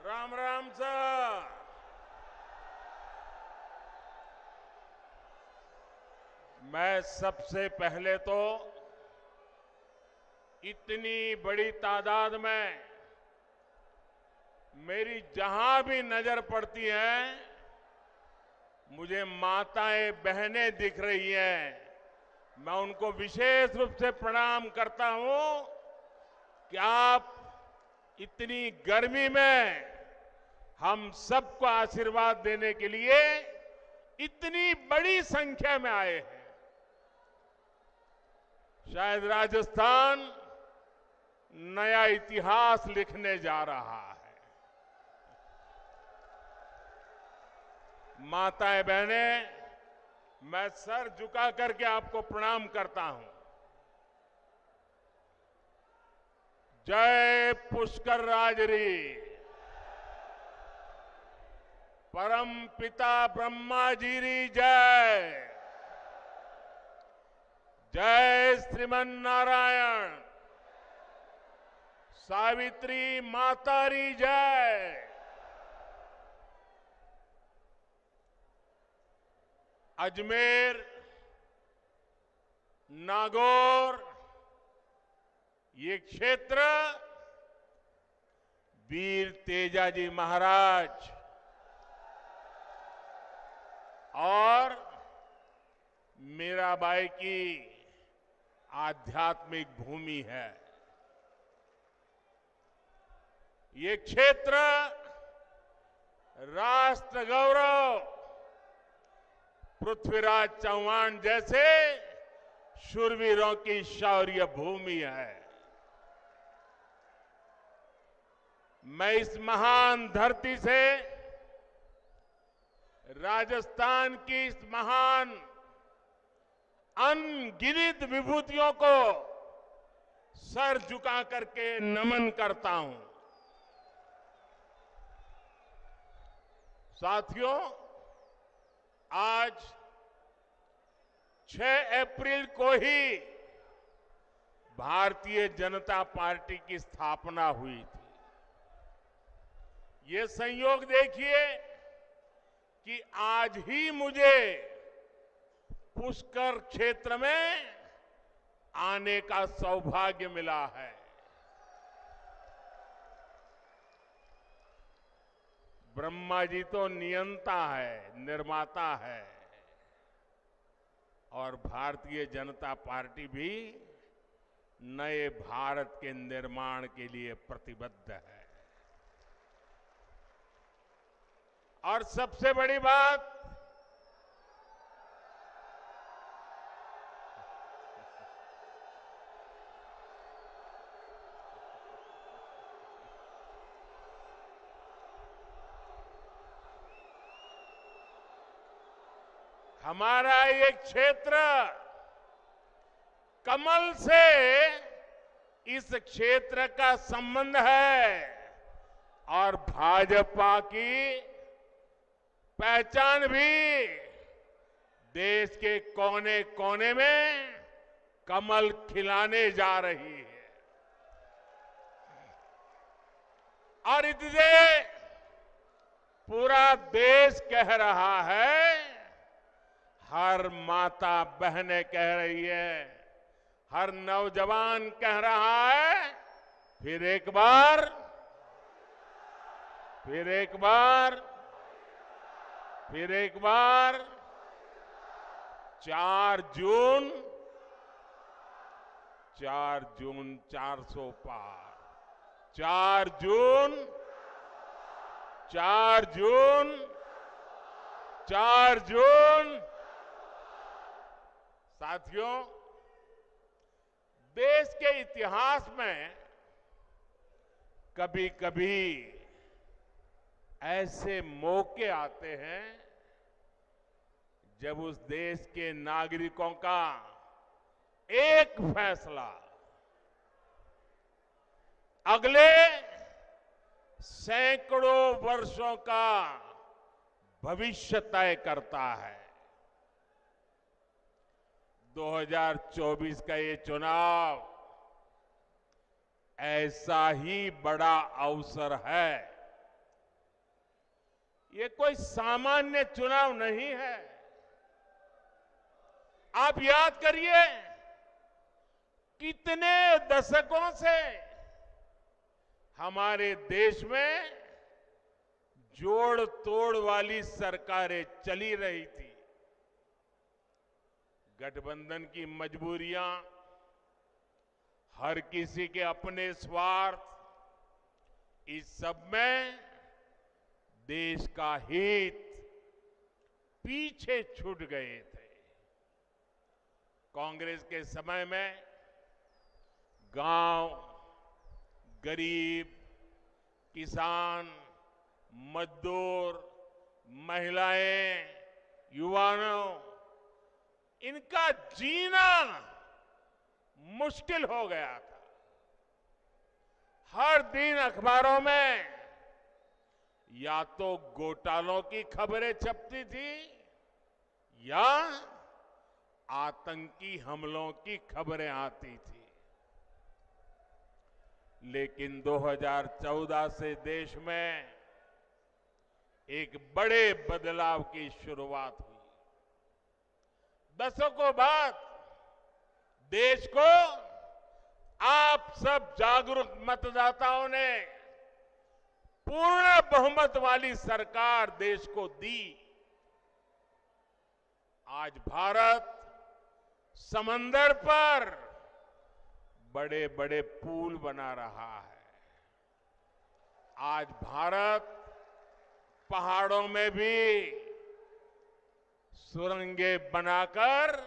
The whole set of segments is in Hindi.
राम राम सर। मैं सबसे पहले तो इतनी बड़ी तादाद में मेरी जहां भी नजर पड़ती है मुझे माताएं बहनें दिख रही हैं। मैं उनको विशेष रूप से प्रणाम करता हूं कि आप इतनी गर्मी में हम सबको आशीर्वाद देने के लिए इतनी बड़ी संख्या में आए हैं। शायद राजस्थान नया इतिहास लिखने जा रहा है। माताएं बहनें, मैं सर झुका करके आपको प्रणाम करता हूं। जय पुष्कर राजरी। परम पिता ब्रह्मा जी री जय। जय श्रीमन नारायण। सावित्री माता री जय। अजमेर, नागौर, ये क्षेत्र वीर तेजाजी महाराज और मीराबाई की आध्यात्मिक भूमि है। ये क्षेत्र राष्ट्र गौरव पृथ्वीराज चौहान जैसे शूरवीरों की शौर्य भूमि है। मैं इस महान धरती से राजस्थान की इस महान अनगिनत विभूतियों को सर झुका करके नमन करता हूं। साथियों, आज 6 अप्रैल को ही भारतीय जनता पार्टी की स्थापना हुई थी। ये संयोग देखिए कि आज ही मुझे पुष्कर क्षेत्र में आने का सौभाग्य मिला है। ब्रह्मा जी तो नियंता है, निर्माता है, और भारतीय जनता पार्टी भी नए भारत के निर्माण के लिए प्रतिबद्ध है। और सबसे बड़ी बात, हमारा ये क्षेत्र कमल से इस क्षेत्र का संबंध है और भाजपा की पहचान भी देश के कोने कोने में कमल खिलाने जा रही है। और इसलिए पूरा देश कह रहा है, हर माता बहनें कह रही है, हर नौजवान कह रहा है, फिर एक बार 4 जून 400 पार। 4 जून। साथियों, देश के इतिहास में कभी कभी ऐसे मौके आते हैं जब उस देश के नागरिकों का एक फैसला अगले सैकड़ों वर्षों का भविष्य तय करता है। 2024 का ये चुनाव ऐसा ही बड़ा अवसर है। ये कोई सामान्य चुनाव नहीं है। आप याद करिए, कितने दशकों से हमारे देश में जोड़ तोड़ वाली सरकारें चली रही थी। गठबंधन की मजबूरियां, हर किसी के अपने स्वार्थ, इस सब में देश का हित पीछे छूट गए थे। कांग्रेस के समय में गांव, गरीब, किसान, मजदूर, महिलाएं, युवाओं, इनका जीना मुश्किल हो गया था। हर दिन अखबारों में या तो घोटालों की खबरें छपती थी या आतंकी हमलों की खबरें आती थी। लेकिन 2014 से देश में एक बड़े बदलाव की शुरुआत हुई। दशकों बाद देश को आप सब जागरूक मतदाताओं ने पूर्ण बहुमत वाली सरकार देश को दी। आज भारत समंदर पर बड़े बड़े पुल बना रहा है। आज भारत पहाड़ों में भी सुरंगें बनाकर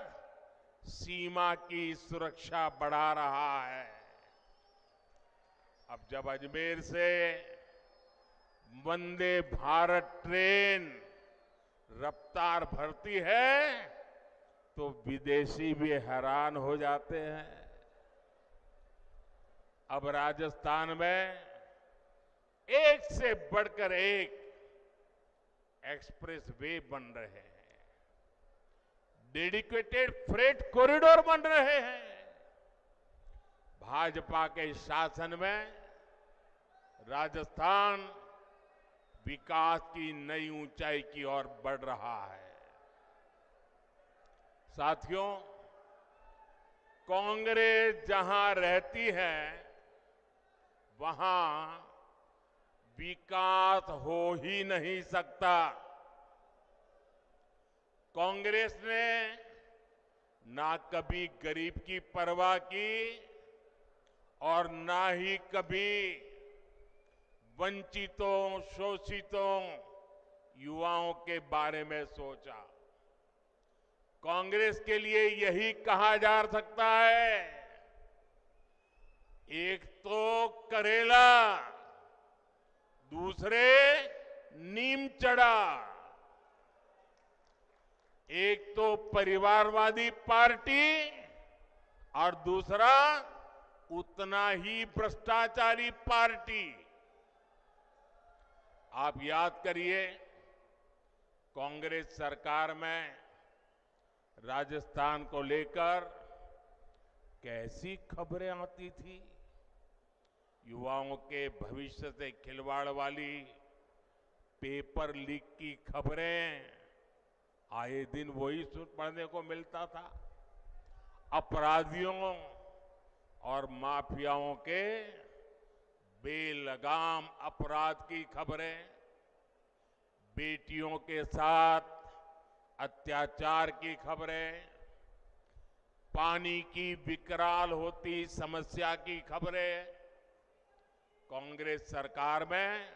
सीमा की सुरक्षा बढ़ा रहा है। अब जब अजमेर से वंदे भारत ट्रेन रफ्तार भरती है तो विदेशी भी हैरान हो जाते हैं। अब राजस्थान में एक से बढ़कर एक एक्सप्रेस वे बन रहे हैं, डेडिकेटेड फ्रेट कॉरिडोर बन रहे हैं। भाजपा के शासन में राजस्थान विकास की नई ऊंचाई की ओर बढ़ रहा है। साथियों, कांग्रेस जहां रहती है वहां विकास हो ही नहीं सकता। कांग्रेस ने ना कभी गरीब की परवाह की और ना ही कभी वंचितों, शोषितों, युवाओं के बारे में सोचा। कांग्रेस के लिए यही कहा जा सकता है, एक तो करेला, दूसरे नीम चढ़ा। एक तो परिवारवादी पार्टी और दूसरा उतना ही भ्रष्टाचारी पार्टी। आप याद करिए, कांग्रेस सरकार में राजस्थान को लेकर कैसी खबरें आती थी। युवाओं के भविष्य से खिलवाड़ वाली पेपर लीक की खबरें आए दिन वही पढ़ने को मिलता था। अपराधियों और माफियाओं के बेलगाम अपराध की खबरें, बेटियों के साथ अत्याचार की खबरें, पानी की विकराल होती समस्या की खबरें, कांग्रेस सरकार में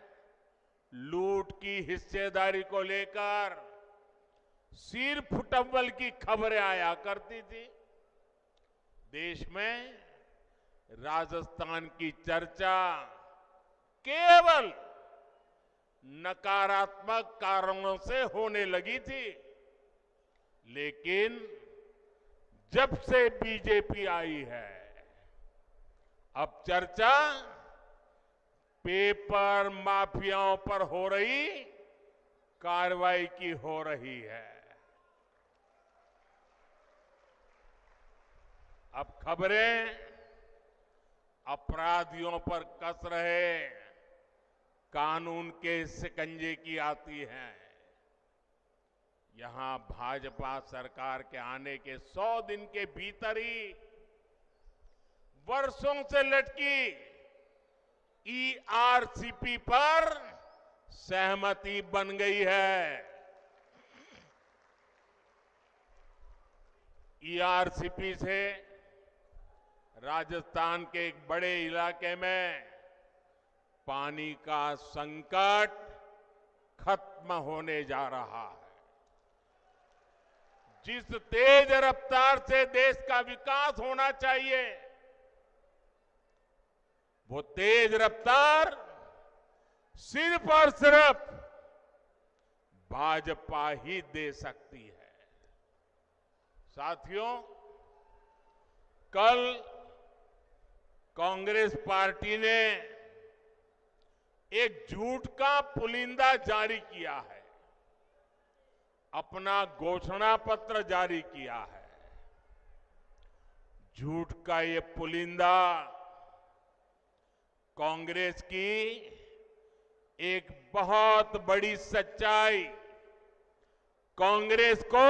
लूट की हिस्सेदारी को लेकर सिर फुटव्वल की खबरें आया करती थी। देश में राजस्थान की चर्चा केवल नकारात्मक कारणों से होने लगी थी। लेकिन जब से बीजेपी आई है, अब चर्चा पेपर माफियाओं पर हो रही कार्रवाई की हो रही है। अब खबरें अपराधियों पर कस रहे कानून के शिकंजे की आती हैं। यहां भाजपा सरकार के आने के 100 दिन के भीतर ही वर्षों से लटकी ईआरसीपी पर सहमति बन गई है। ईआरसीपी से राजस्थान के एक बड़े इलाके में पानी का संकट खत्म होने जा रहा है। जिस तेज रफ्तार से देश का विकास होना चाहिए, वो तेज रफ्तार सिर्फ और सिर्फ भाजपा ही दे सकती है। साथियों, कल कांग्रेस पार्टी ने एक झूठ का पुलिंदा जारी किया है, अपना घोषणा पत्र जारी किया है। झूठ का ये पुलिंदा कांग्रेस की एक बहुत बड़ी सच्चाई, कांग्रेस को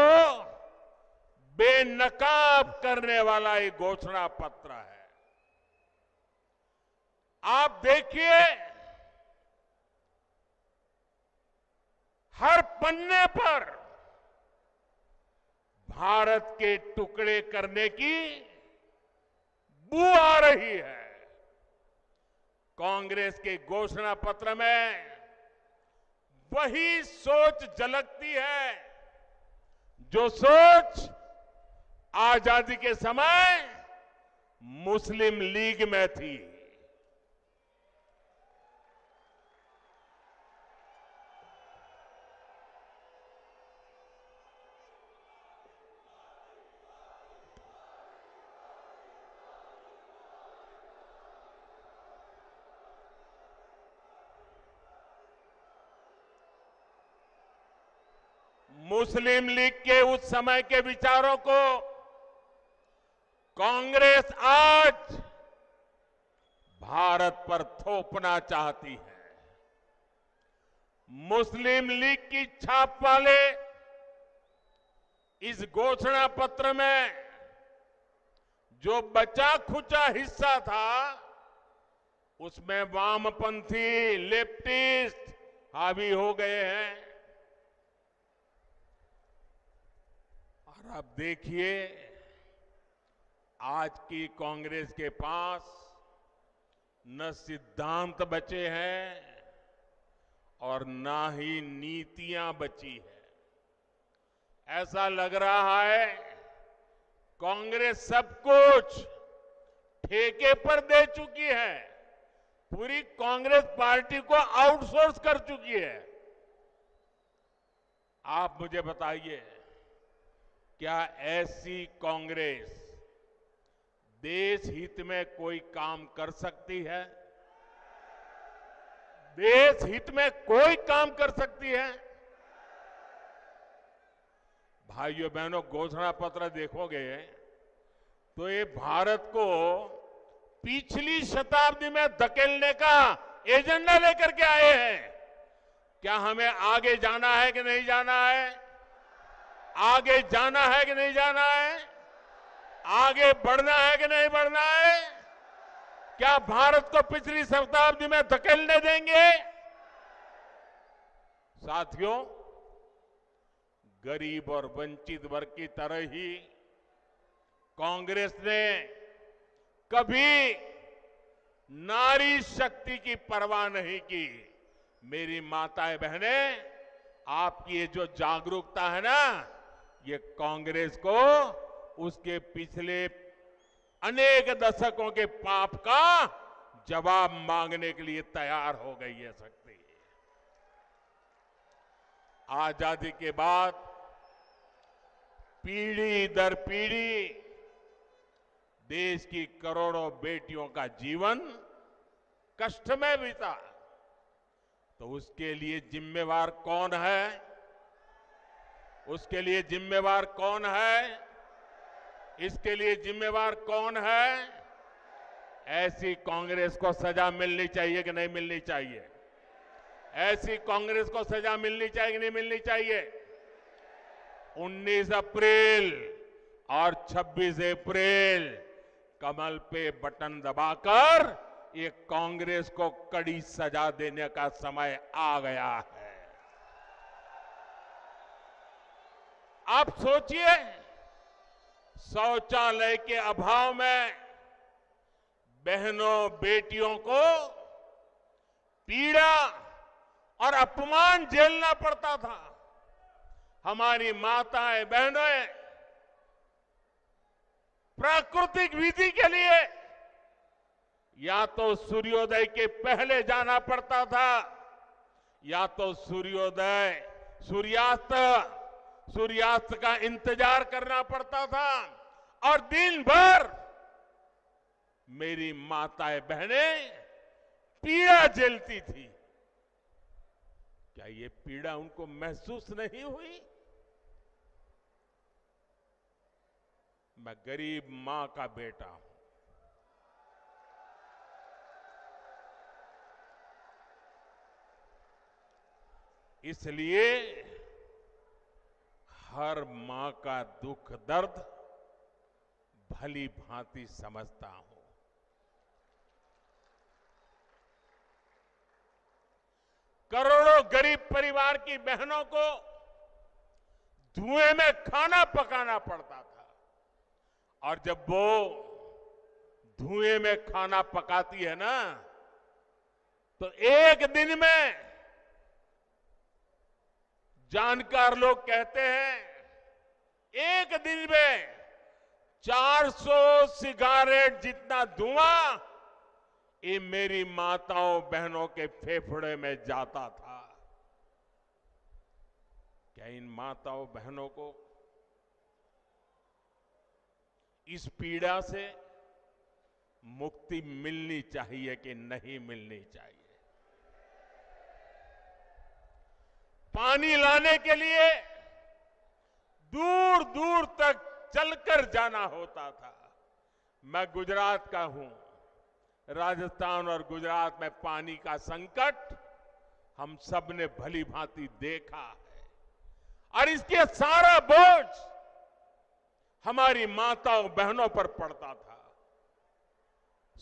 बेनकाब करने वाला एक घोषणा पत्र है। आप देखिए, हर पन्ने पर भारत के टुकड़े करने की बू आ रही है। कांग्रेस के घोषणा पत्र में वही सोच झलकती है जो सोच आजादी के समय मुस्लिम लीग में थी। मुस्लिम लीग के उस समय के विचारों को कांग्रेस आज भारत पर थोपना चाहती है। मुस्लिम लीग की छाप वाले इस घोषणा पत्र में जो बचा खुचा हिस्सा था, उसमें वामपंथी लेफ्टिस्ट हावी हो गए हैं। और अब देखिए, आज की कांग्रेस के पास न सिद्धांत बचे हैं और न ही नीतियां बची है। ऐसा लग रहा है कांग्रेस सब कुछ ठेके पर दे चुकी है, पूरी कांग्रेस पार्टी को आउटसोर्स कर चुकी है। आप मुझे बताइए, क्या ऐसी कांग्रेस देश हित में कोई काम कर सकती है? देश हित में कोई काम कर सकती है? भाइयों बहनों, घोषणा पत्र देखोगे तो ये भारत को पिछली शताब्दी में धकेलने का एजेंडा लेकर के आए हैं। क्या हमें आगे जाना है कि नहीं जाना है? आगे जाना है कि नहीं जाना है? आगे बढ़ना है कि नहीं बढ़ना है? क्या भारत को पिछली शताब्दी में धकेलने देंगे? साथियों, गरीब और वंचित वर्ग की तरह ही कांग्रेस ने कभी नारी शक्ति की परवाह नहीं की। मेरी माताएं बहनें, आपकी ये जो जागरूकता है ना, ये कांग्रेस को उसके पिछले अनेक दशकों के पाप का जवाब मांगने के लिए तैयार हो गई है शक्ति। आजादी के बाद पीढ़ी दर पीढ़ी देश की करोड़ों बेटियों का जीवन कष्ट में बीता, तो उसके लिए जिम्मेवार कौन है? उसके लिए जिम्मेवार कौन है? इसके लिए जिम्मेवार कौन है? ऐसी कांग्रेस को सजा मिलनी चाहिए कि नहीं मिलनी चाहिए? ऐसी कांग्रेस को सजा मिलनी चाहिए कि नहीं मिलनी चाहिए? 19 अप्रैल और 26 अप्रैल कमल पे बटन दबाकर ये कांग्रेस को कड़ी सजा देने का समय आ गया है। आप सोचिए, शौचालय के अभाव में बहनों बेटियों को पीड़ा और अपमान झेलना पड़ता था। हमारी माताएं बहनें प्राकृतिक विधि के लिए या तो सूर्योदय के पहले जाना पड़ता था या तो सूर्यास्त का इंतजार करना पड़ता था और दिन भर मेरी माताएं बहनें पीड़ा झेलती थी। क्या ये पीड़ा उनको महसूस नहीं हुई? मैं गरीब मां का बेटा हूं। इसलिए हर मां का दुख दर्द भली भांति समझता हूं। करोड़ों गरीब परिवार की बहनों को धुएं में खाना पकाना पड़ता था और जब वो धुएं में खाना पकाती है ना, तो एक दिन में जानकार लोग कहते हैं एक दिन में 400 सिगारेट जितना धुआं ये मेरी माताओं बहनों के फेफड़े में जाता था। क्या इन माताओं बहनों को इस पीड़ा से मुक्ति मिलनी चाहिए कि नहीं मिलनी चाहिए? पानी लाने के लिए दूर दूर तक चलकर जाना होता था। मैं गुजरात का हूं। राजस्थान और गुजरात में पानी का संकट हम सब ने भली भांति देखा है और इसके सारा बोझ हमारी माताओं बहनों पर पड़ता था।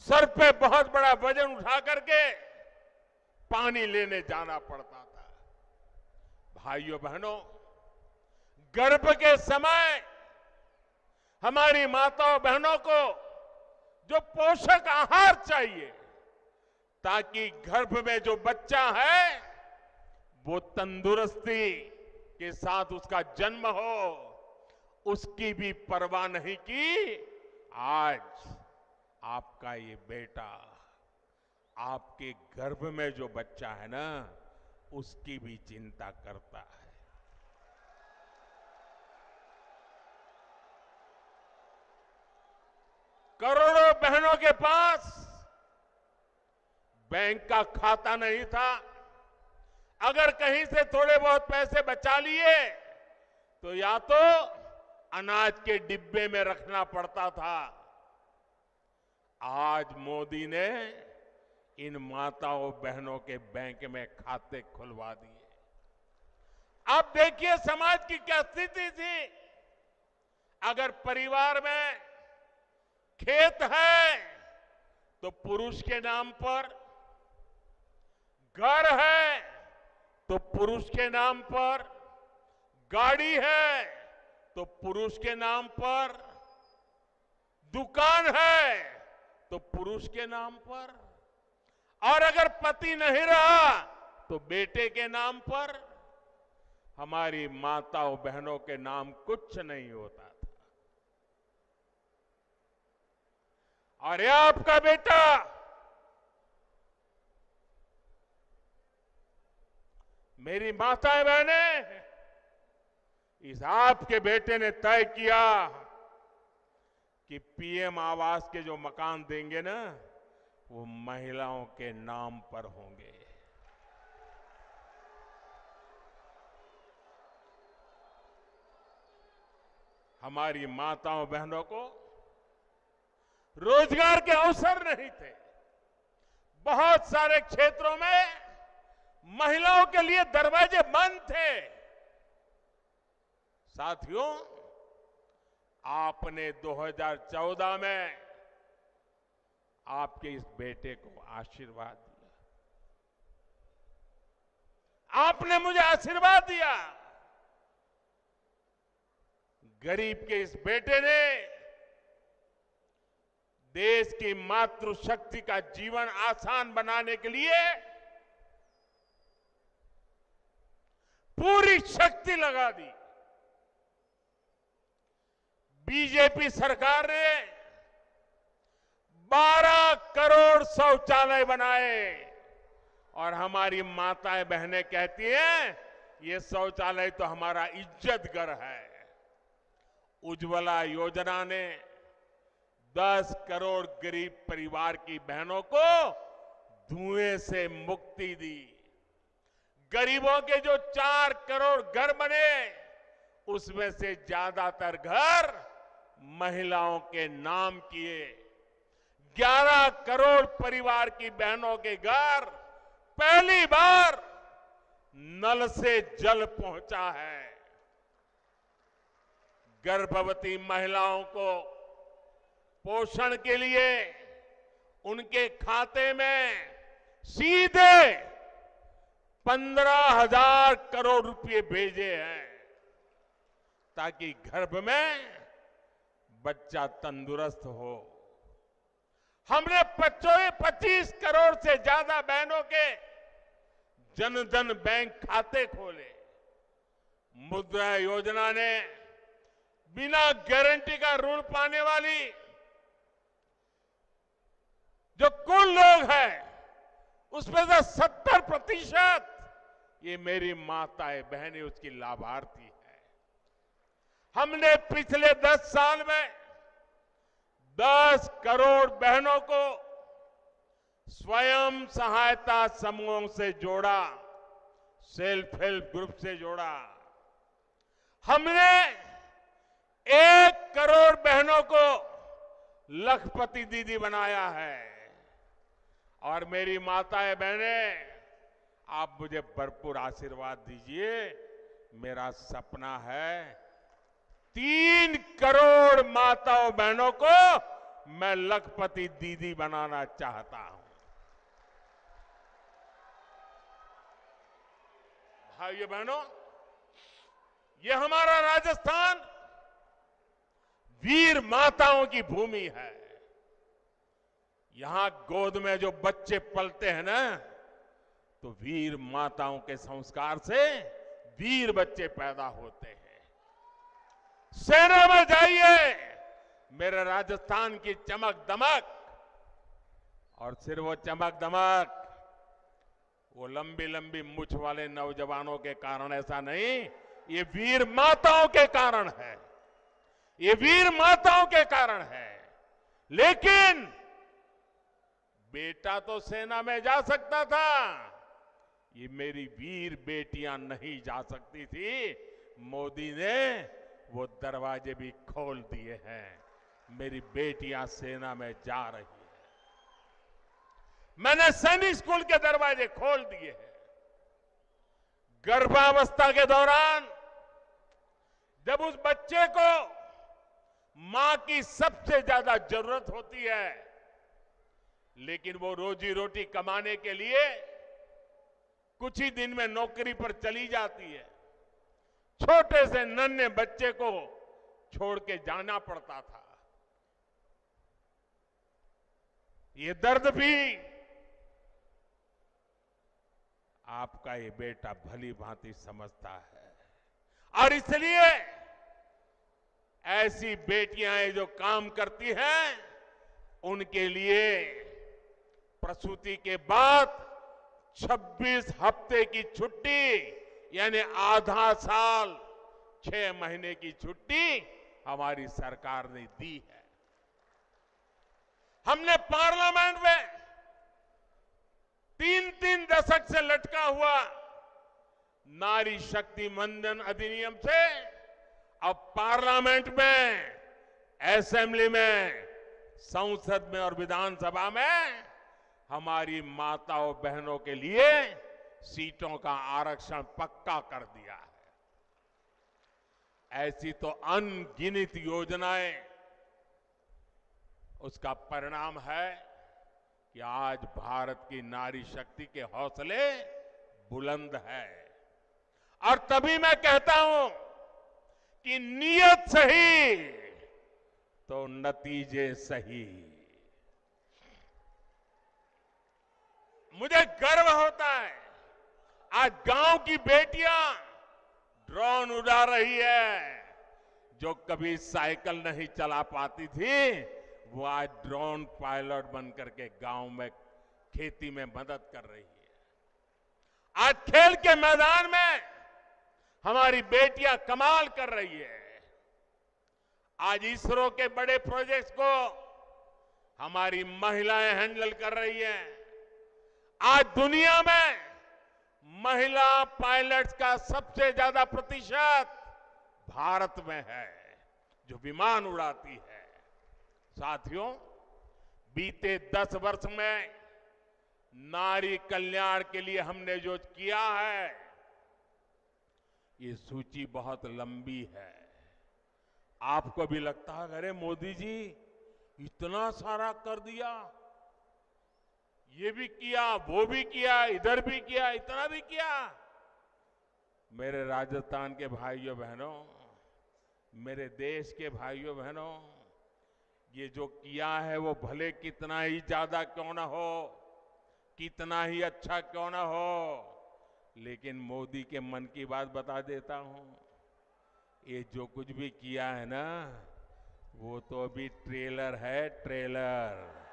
सर पे बहुत बड़ा वजन उठा करके पानी लेने जाना पड़ता था। भाइयों बहनों, गर्भ के समय हमारी माताओं बहनों को जो पोषक आहार चाहिए ताकि गर्भ में जो बच्चा है वो तंदुरुस्ती के साथ उसका जन्म हो, उसकी भी परवाह नहीं की। आज आपका ये बेटा आपके गर्भ में जो बच्चा है ना, उसकी भी चिंता करता है। करोड़ों बहनों के पास बैंक का खाता नहीं था। अगर कहीं से थोड़े बहुत पैसे बचा लिए तो या तो अनाज के डिब्बे में रखना पड़ता था। आज मोदी ने इन माताओं बहनों के बैंक में खाते खुलवा दिए। अब देखिए समाज की क्या स्थिति थी। अगर परिवार में खेत है तो पुरुष के नाम पर, घर है तो पुरुष के नाम पर, गाड़ी है तो पुरुष के नाम पर, दुकान है तो पुरुष के नाम पर, और अगर पति नहीं रहा तो बेटे के नाम पर। हमारी माताओं बहनों के नाम कुछ नहीं होता था। और ये आपका बेटा मेरी माताएं बहनें, इस आपके बेटे ने तय किया कि पीएम आवास के जो मकान देंगे ना, वो महिलाओं के नाम पर होंगे। हमारी माताओं बहनों को रोजगार के अवसर नहीं थे। बहुत सारे क्षेत्रों में महिलाओं के लिए दरवाजे बंद थे। साथियों, आपने 2014 में आपके इस बेटे को आशीर्वाद दिया। आपने मुझे आशीर्वाद दिया। गरीब के इस बेटे ने देश की मातृशक्ति का जीवन आसान बनाने के लिए पूरी शक्ति लगा दी। बीजेपी सरकार ने 12 करोड़ शौचालय बनाए और हमारी माताएं बहनें कहती हैं ये शौचालय तो हमारा इज्जत घर है। उज्ज्वला योजना ने 10 करोड़ गरीब परिवार की बहनों को धुएं से मुक्ति दी। गरीबों के जो 4 करोड़ घर बने उसमें से ज्यादातर घर महिलाओं के नाम किए। 11 करोड़ परिवार की बहनों के घर पहली बार नल से जल पहुंचा है। गर्भवती महिलाओं को पोषण के लिए उनके खाते में सीधे 15,000 करोड़ रुपए भेजे हैं ताकि गर्भ में बच्चा तंदुरुस्त हो। हमने 25 करोड़ से ज्यादा बहनों के जनधन बैंक खाते खोले। मुद्रा योजना ने बिना गारंटी का ऋण पाने वाली जो कुल लोग हैं उसमें से 70% ये मेरी माताएं बहनें उसकी लाभार्थी है। हमने पिछले 10 साल में 10 करोड़ बहनों को स्वयं सहायता समूहों से जोड़ा, सेल्फ हेल्प ग्रुप से जोड़ा। हमने 1 करोड़ बहनों को लखपति दीदी बनाया है। और मेरी माताएं बहनें, आप मुझे भरपूर आशीर्वाद दीजिए। मेरा सपना है 3 करोड़ माताओं बहनों को मैं लखपति दीदी बनाना चाहता हूं। भाइयों बहनों, ये हमारा राजस्थान वीर माताओं की भूमि है। यहां गोद में जो बच्चे पलते हैं ना, तो वीर माताओं के संस्कार से वीर बच्चे पैदा होते हैं। सेना में जाइए, मेरे राजस्थान की चमक दमक, और सिर्फ वो चमक दमक वो लंबी लंबी मूंछ वाले नौजवानों के कारण ऐसा नहीं, ये वीर माताओं के कारण है। ये वीर माताओं के कारण है। लेकिन बेटा तो सेना में जा सकता था, ये मेरी वीर बेटियां नहीं जा सकती थी। मोदी ने वो दरवाजे भी खोल दिए हैं। मेरी बेटियां सेना में जा रही है। मैंने सैनिक स्कूल के दरवाजे खोल दिए हैं। गर्भावस्था के दौरान जब उस बच्चे को मां की सबसे ज्यादा जरूरत होती है, लेकिन वो रोजी रोटी कमाने के लिए कुछ ही दिन में नौकरी पर चली जाती है, छोटे से नन्हे बच्चे को छोड़ के जाना पड़ता था। ये दर्द भी आपका ये बेटा भली भांति समझता है। और इसलिए ऐसी बेटियां जो काम करती हैं, उनके लिए प्रसूति के बाद 26 हफ्ते की छुट्टी यानी आधा साल 6 महीने की छुट्टी हमारी सरकार ने दी है। हमने पार्लियामेंट में 3-3 दशक से लटका हुआ नारी शक्ति वंदन अधिनियम से अब पार्लियामेंट में, असेंबली में, संसद में और विधानसभा में हमारी माताओं बहनों के लिए सीटों का आरक्षण पक्का कर दिया है। ऐसी तो अनगिनत योजनाएं, उसका परिणाम है कि आज भारत की नारी शक्ति के हौसले बुलंद है। और तभी मैं कहता हूं कि नीयत सही तो नतीजे सही। मुझे गर्व होता है, आज गांव की बेटियां ड्रोन उड़ा रही है। जो कभी साइकिल नहीं चला पाती थी, वो आज ड्रोन पायलट बनकर के गांव में खेती में मदद कर रही है। आज खेल के मैदान में हमारी बेटियां कमाल कर रही है। आज इसरो के बड़े प्रोजेक्ट्स को हमारी महिलाएं हैंडल कर रही हैं। आज दुनिया में महिला पायलट्स का सबसे ज्यादा प्रतिशत भारत में है, जो विमान उड़ाती है। साथियों, बीते 10 वर्ष में नारी कल्याण के लिए हमने जो किया है, ये सूची बहुत लंबी है। आपको भी लगता है, अरे मोदी जी इतना सारा कर दिया, ये भी किया, वो भी किया, इधर भी किया, इतना भी किया। मेरे राजस्थान के भाइयों बहनों, मेरे देश के भाइयों बहनों, ये जो किया है वो भले कितना ही ज्यादा क्यों ना हो, कितना ही अच्छा क्यों ना हो, लेकिन मोदी के मन की बात बता देता हूं, ये जो कुछ भी किया है ना, वो तो अभी ट्रेलर है, ट्रेलर।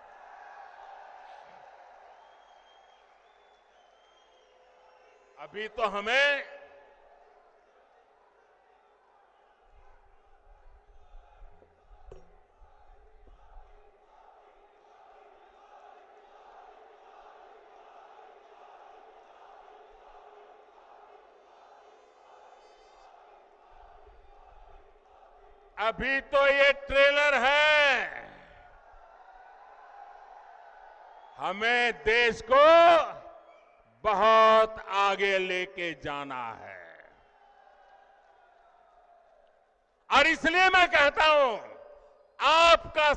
अभी तो हमें ये ट्रेलर है। हमें देश को बहुत आगे लेके जाना है। और इसलिए मैं कहता हूं, आपका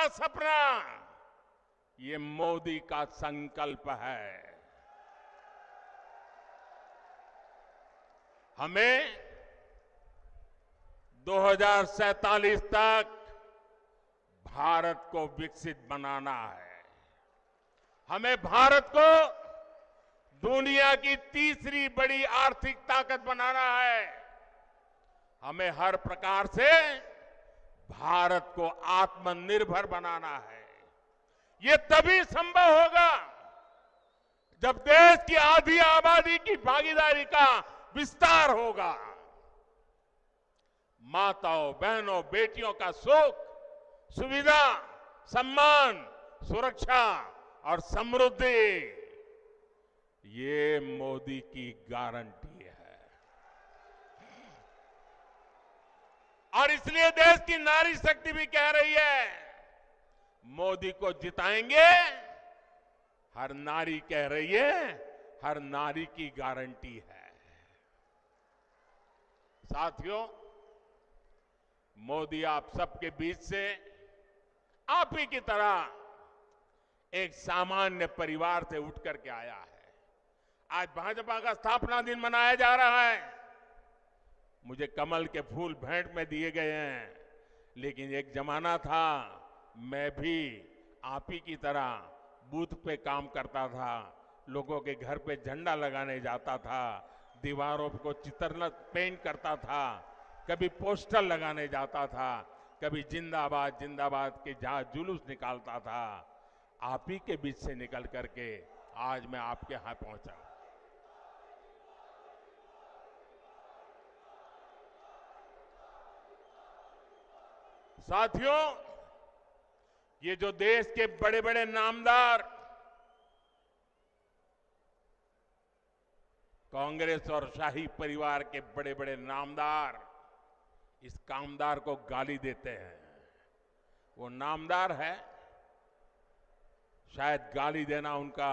सपना ये मोदी का संकल्प है। हमें 2047 तक भारत को विकसित बनाना है। हमें भारत को दुनिया की तीसरी बड़ी आर्थिक ताकत बनाना है। हमें हर प्रकार से भारत को आत्मनिर्भर बनाना है। ये तभी संभव होगा जब देश की आधी आबादी की भागीदारी का विस्तार होगा। माताओं, बहनों, बेटियों का सुख, सुविधा, सम्मान, सुरक्षा और समृद्धि, ये मोदी की गारंटी है। और इसलिए देश की नारी शक्ति भी कह रही है, मोदी को जिताएंगे। हर नारी कह रही है, हर नारी की गारंटी है। साथियों, मोदी आप सबके बीच से आप ही की तरह एक सामान्य परिवार से उठ करके आया है। आज भाजपा का स्थापना दिन मनाया जा रहा है। मुझे कमल के फूल भेंट में दिए गए हैं, लेकिन एक जमाना था मैं भी आप ही की तरह बूथ पे काम करता था, लोगों के घर पे झंडा लगाने जाता था, दीवारों को चित्र पेंट करता था, कभी पोस्टर लगाने जाता था, कभी जिंदाबाद जिंदाबाद के जहां जुलूस निकालता था। आप ही के बीच से निकल करके आज मैं आपके यहां पहुंचा। साथियों, ये जो देश के बड़े बड़े नामदार कांग्रेस और शाही परिवार के बड़े बड़े नामदार इस कामदार को गाली देते हैं, वो नामदार है, शायद गाली देना उनका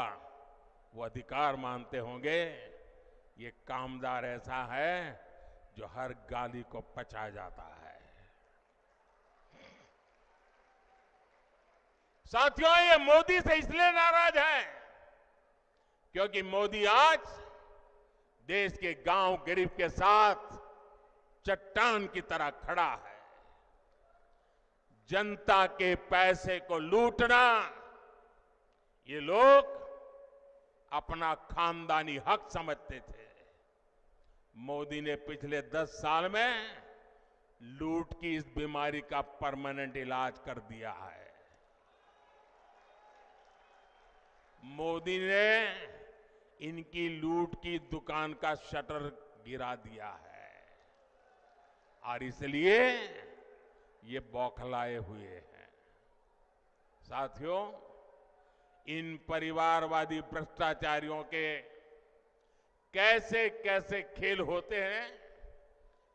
वो अधिकार मानते होंगे। ये कामदार ऐसा है जो हर गाली को पचा जाता है। साथियों, ये मोदी से इसलिए नाराज है क्योंकि मोदी आज देश के गांव गरीब के साथ चट्टान की तरह खड़ा है। जनता के पैसे को लूटना ये लोग अपना खानदानी हक समझते थे। मोदी ने पिछले 10 साल में लूट की इस बीमारी का परमानेंट इलाज कर दिया है। मोदी ने इनकी लूट की दुकान का शटर गिरा दिया है और इसलिए ये बौखलाए हुए हैं। साथियों, इन परिवारवादी भ्रष्टाचारियों के कैसे कैसे खेल होते हैं,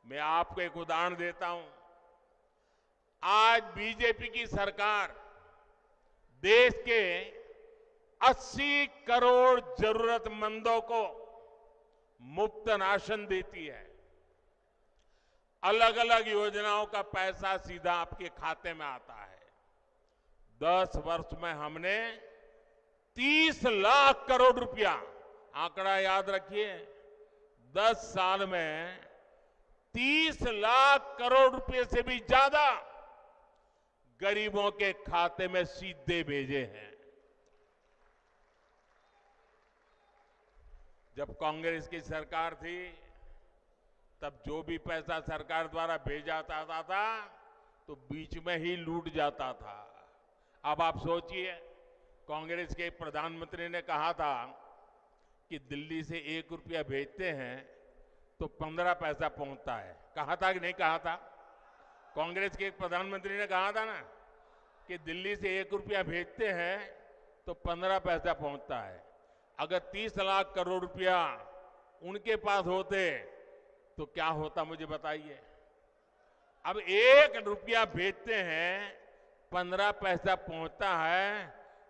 मैं आपको एक उदाहरण देता हूं। आज बीजेपी की सरकार देश के 80 करोड़ जरूरतमंदों को मुफ्त राशन देती है। अलग अलग योजनाओं का पैसा सीधा आपके खाते में आता है। 10 वर्ष में हमने 30 लाख करोड़ रुपया, आंकड़ा याद रखिए, 10 साल में 30 लाख करोड़ रुपए से भी ज्यादा गरीबों के खाते में सीधे भेजे हैं। जब कांग्रेस की सरकार थी तब जो भी पैसा सरकार द्वारा भेजा जाता था तो बीच में ही लूट जाता था। अब आप सोचिए, कांग्रेस के प्रधानमंत्री ने कहा था कि दिल्ली से 1 रुपया भेजते हैं तो 15 पैसा पहुंचता है। कहा था कि नहीं कहा था? कांग्रेस के एक प्रधानमंत्री ने कहा था ना कि दिल्ली से 1 रुपया भेजते हैं तो 15 पैसा पहुंचता है। अगर 30 लाख करोड़ रुपया उनके पास होते तो क्या होता, मुझे बताइए। अब 1 रुपया भेजते हैं, 15 पैसा पहुंचता है,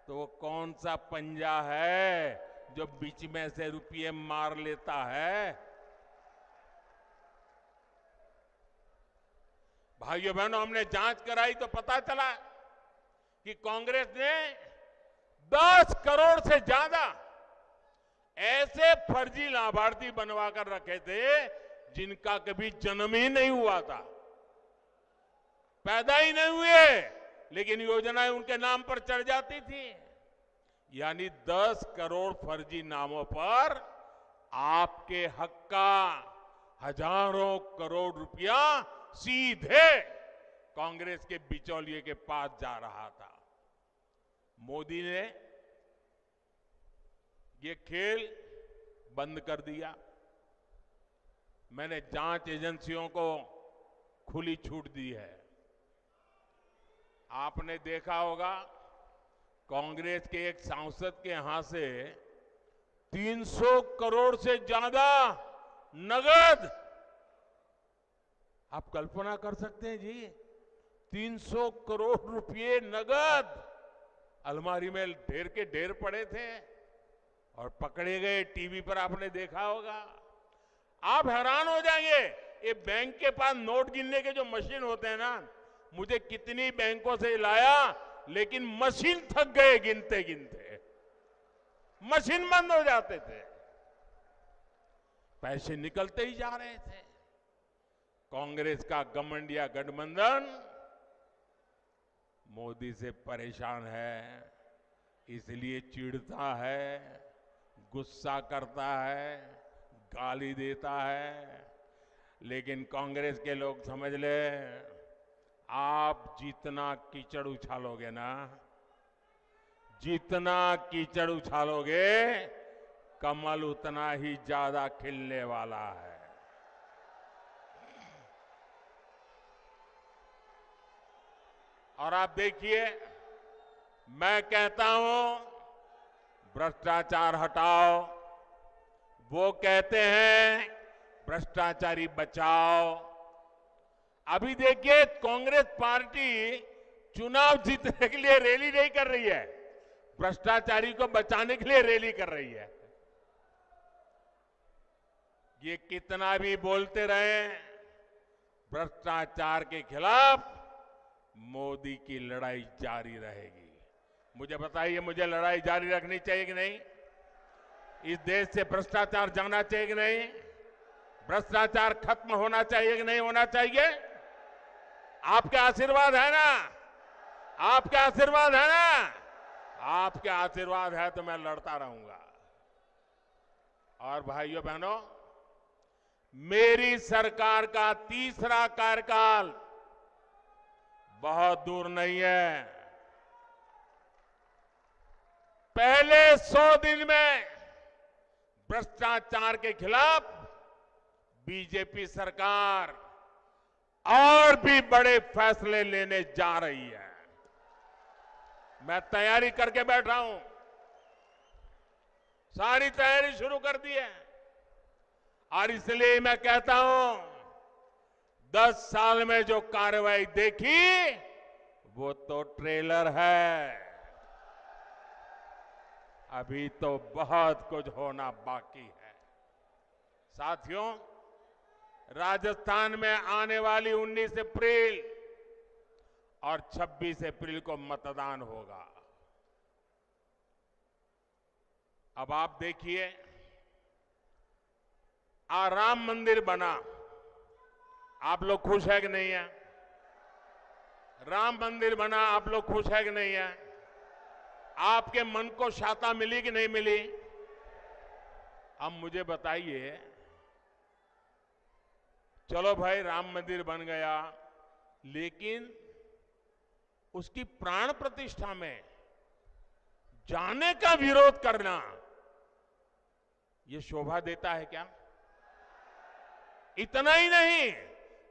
तो वो कौन सा पंजा है जो बीच में से रुपये मार लेता है? भाइयों बहनों, हमने जांच कराई तो पता चला कि कांग्रेस ने 10 करोड़ से ज्यादा ऐसे फर्जी लाभार्थी बनवा कर रखे थे जिनका कभी जन्म ही नहीं हुआ था, पैदा ही नहीं हुए, लेकिन योजनाएं उनके नाम पर चढ़ जाती थी। यानी 10 करोड़ फर्जी नामों पर आपके हक का हजारों करोड़ रुपया सीधे कांग्रेस के बिचौलिए के पास जा रहा था। मोदी ने ये खेल बंद कर दिया। मैंने जांच एजेंसियों को खुली छूट दी है। आपने देखा होगा, कांग्रेस के एक सांसद के यहां से 300 करोड़ से ज्यादा नगद, आप कल्पना कर सकते हैं जी, 300 करोड़ रुपए नगद अलमारी में ढेर के ढेर पड़े थे और पकड़े गए। टीवी पर आपने देखा होगा। आप हैरान हो जाएंगे, ये बैंक के पास नोट गिनने के जो मशीन होते हैं ना, मुझे कितनी बैंकों से लाया, लेकिन मशीन थक गए गिनते गिनते, मशीन बंद हो जाते थे, पैसे निकलते ही जा रहे थे। कांग्रेस का घमंडिया गठबंधन मोदी से परेशान है, इसलिए चिढ़ता है, गुस्सा करता है, गाली देता है। लेकिन कांग्रेस के लोग समझ ले, आप जितना कीचड़ उछालोगे ना, जितना कीचड़ उछालोगे, कमल उतना ही ज्यादा खिलने वाला है। और आप देखिए, मैं कहता हूं भ्रष्टाचार हटाओ, वो कहते हैं भ्रष्टाचारी बचाओ। अभी देखिए, कांग्रेस पार्टी चुनाव जीतने के लिए रैली नहीं कर रही है, भ्रष्टाचारी को बचाने के लिए रैली कर रही है। ये कितना भी बोलते रहे, भ्रष्टाचार के खिलाफ मोदी की लड़ाई जारी रहेगी। मुझे बताइए, मुझे लड़ाई जारी रखनी चाहिए कि नहीं? इस देश से भ्रष्टाचार जाना चाहिए कि नहीं? भ्रष्टाचार खत्म होना चाहिए कि नहीं होना चाहिए? आपके आशीर्वाद है ना? आपके आशीर्वाद है ना? आपके आशीर्वाद है तो मैं लड़ता रहूंगा। और भाइयों बहनों, मेरी सरकार का तीसरा कार्यकाल बहुत दूर नहीं है। पहले 100 दिन में भ्रष्टाचार के खिलाफ बीजेपी सरकार और भी बड़े फैसले लेने जा रही है। मैं तैयारी करके बैठा हूं, सारी तैयारी शुरू कर दी है। और इसलिए मैं कहता हूं, 10 साल में जो कार्रवाई देखी वो तो ट्रेलर है, अभी तो बहुत कुछ होना बाकी है। साथियों, राजस्थान में आने वाली 19 अप्रैल और 26 अप्रैल को मतदान होगा। अब आप देखिए, राम मंदिर बना, आप लोग खुश है कि नहीं है? राम मंदिर बना, आप लोग खुश है कि नहीं है? आपके मन को शांति मिली कि नहीं मिली? अब मुझे बताइए, चलो भाई राम मंदिर बन गया, लेकिन उसकी प्राण प्रतिष्ठा में जाने का विरोध करना यह शोभा देता है क्या? इतना ही नहीं,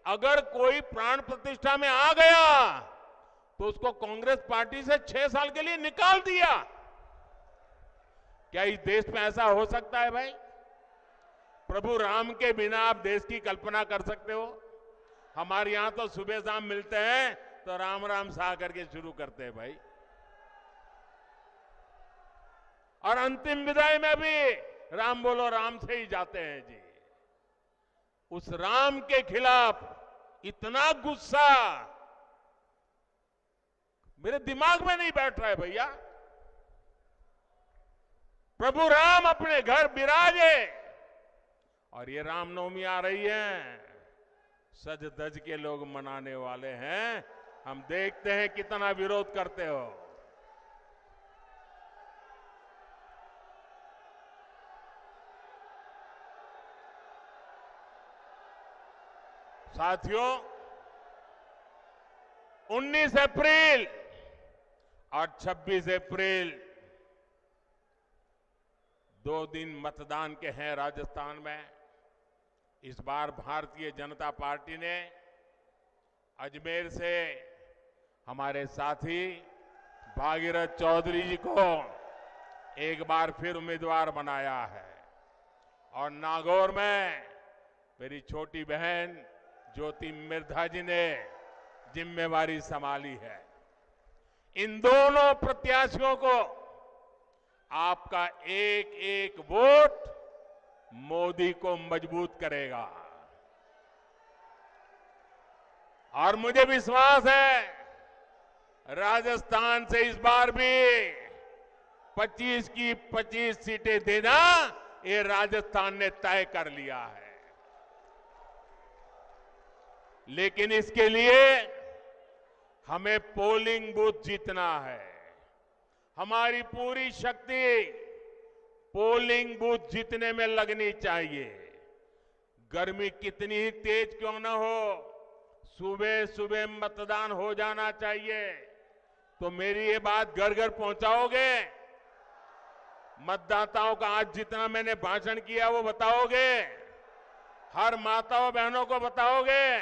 अगर कोई प्राण प्रतिष्ठा में आ गया तो उसको कांग्रेस पार्टी से 6 साल के लिए निकाल दिया। क्या इस देश में ऐसा हो सकता है भाई? प्रभु राम के बिना आप देश की कल्पना कर सकते हो? हमारे यहां तो सुबह शाम मिलते हैं तो राम राम सा करके शुरू करते हैं भाई। और अंतिम विदाई में भी राम बोलो राम से ही जाते हैं जी। उस राम के खिलाफ इतना गुस्सा मेरे दिमाग में नहीं बैठ रहा है भैया। प्रभु राम अपने घर विराजे, और ये रामनवमी आ रही है, सज धज के लोग मनाने वाले हैं। हम देखते हैं कितना विरोध करते हो। साथियों, 19 अप्रैल और 26 अप्रैल 2 दिन मतदान के हैं राजस्थान में। इस बार भारतीय जनता पार्टी ने अजमेर से हमारे साथी भागीरथ चौधरी जी को एक बार फिर उम्मीदवार बनाया है, और नागौर में मेरी छोटी बहन ज्योति मिर्धा जी ने जिम्मेवारी संभाली है। इन दोनों प्रत्याशियों को आपका एक एक वोट मोदी को मजबूत करेगा। और मुझे विश्वास है, राजस्थान से इस बार भी 25 की 25 सीटें देना ये राजस्थान ने तय कर लिया है। लेकिन इसके लिए हमें पोलिंग बूथ जीतना है। हमारी पूरी शक्ति पोलिंग बूथ जीतने में लगनी चाहिए। गर्मी कितनी ही तेज क्यों न हो, सुबह सुबह मतदान हो जाना चाहिए। तो मेरी ये बात घर घर पहुंचाओगे? मतदाताओं का आज जितना मैंने भाषण किया वो बताओगे? हर माताओं बहनों को बताओगे?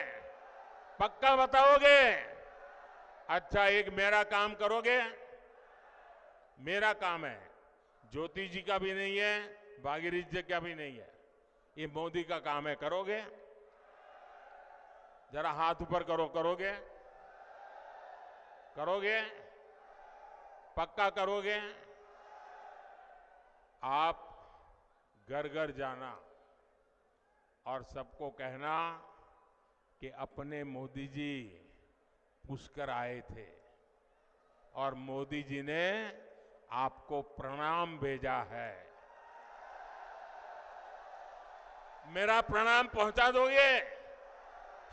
पक्का बताओगे? अच्छा, एक मेरा काम करोगे? मेरा काम है, ज्योति जी का भी नहीं है, भागीरथ जी का भी नहीं है, ये मोदी का काम है। करोगे? जरा हाथ ऊपर करो। करोगे? करोगे? पक्का करोगे? आप घर घर जाना, और सबको कहना कि अपने मोदी जी पुष्कर आए थे और मोदी जी ने आपको प्रणाम भेजा है। मेरा प्रणाम पहुंचा दोगे?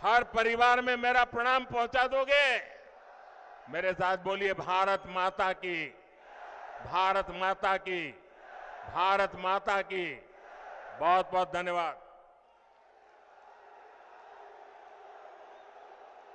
हर परिवार में मेरा प्रणाम पहुंचा दोगे? मेरे साथ बोलिए, भारत माता की, भारत माता की, भारत माता की। बहुत बहुत धन्यवाद।